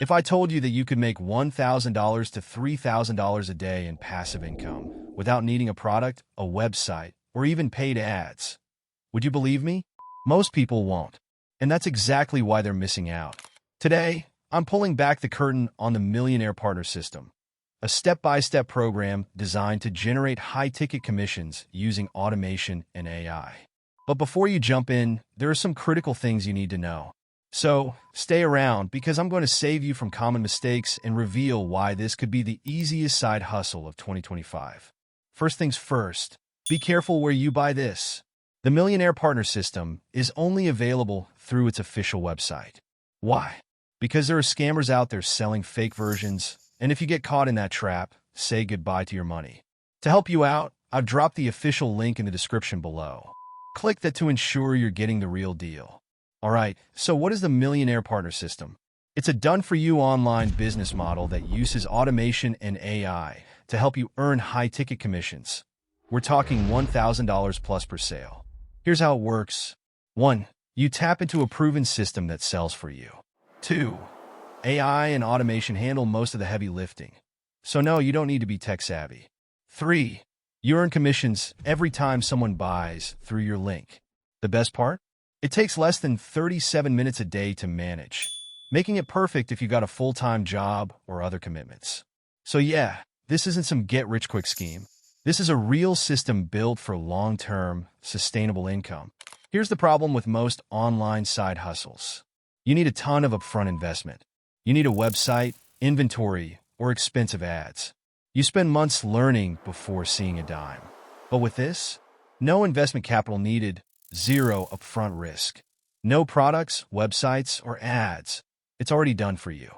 If I told you that you could make $1,000 to $3,000 a day in passive income without needing a product, a website, or even paid ads, would you believe me? Most people won't. And that's exactly why they're missing out. Today, I'm pulling back the curtain on the Millionaire Partner System, a step-by-step program designed to generate high-ticket commissions using automation and AI. But before you jump in, there are some critical things you need to know. So, stay around because I'm going to save you from common mistakes and reveal why this could be the easiest side hustle of 2025. First things first, be careful where you buy this. The Millionaire Partner System is only available through its official website. Why? Because there are scammers out there selling fake versions, and if you get caught in that trap, say goodbye to your money. To help you out, I've dropped the official link in the description below. Click that to ensure you're getting the real deal. Alright, so what is the Millionaire Partner System? It's a done-for-you online business model that uses automation and AI to help you earn high-ticket commissions. We're talking $1,000 plus per sale. Here's how it works. 1. You tap into a proven system that sells for you. 2. AI and automation handle most of the heavy lifting. So no, you don't need to be tech-savvy. 3. You earn commissions every time someone buys through your link. The best part? It takes less than 37 minutes a day to manage, making it perfect if you got a full-time job or other commitments. So yeah, this isn't some get-rich-quick scheme. This is a real system built for long-term, sustainable income. Here's the problem with most online side hustles. You need a ton of upfront investment. You need a website, inventory, or expensive ads. You spend months learning before seeing a dime. But with this, no investment capital needed, zero upfront risk. No products, websites, or ads. It's already done for you.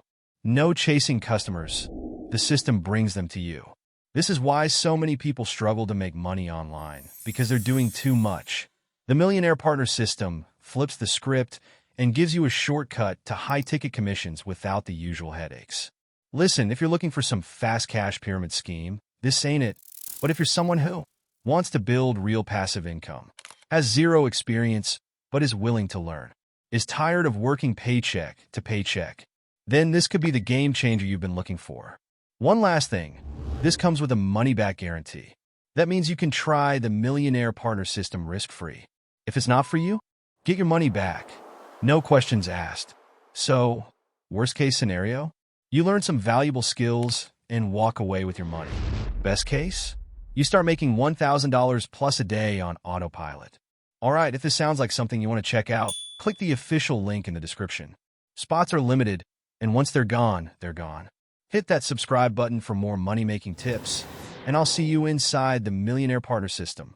No chasing customers. The system brings them to you. This is why so many people struggle to make money online, because they're doing too much. The Millionaire Partner System flips the script and gives you a shortcut to high-ticket commissions without the usual headaches. Listen, if you're looking for some fast cash pyramid scheme, this ain't it. But if you're someone who wants to build real passive income, has zero experience, but is willing to learn, is tired of working paycheck to paycheck, then this could be the game changer you've been looking for. One last thing, this comes with a money-back guarantee. That means you can try the Millionaire Partner System risk-free. If it's not for you, get your money back. No questions asked. So, worst-case scenario? You learn some valuable skills and walk away with your money. Best case? You start making $1,000 plus a day on Autopilot. Alright, if this sounds like something you want to check out, click the official link in the description. Spots are limited, and once they're gone, they're gone. Hit that subscribe button for more money-making tips, and I'll see you inside the Millionaire Partner System.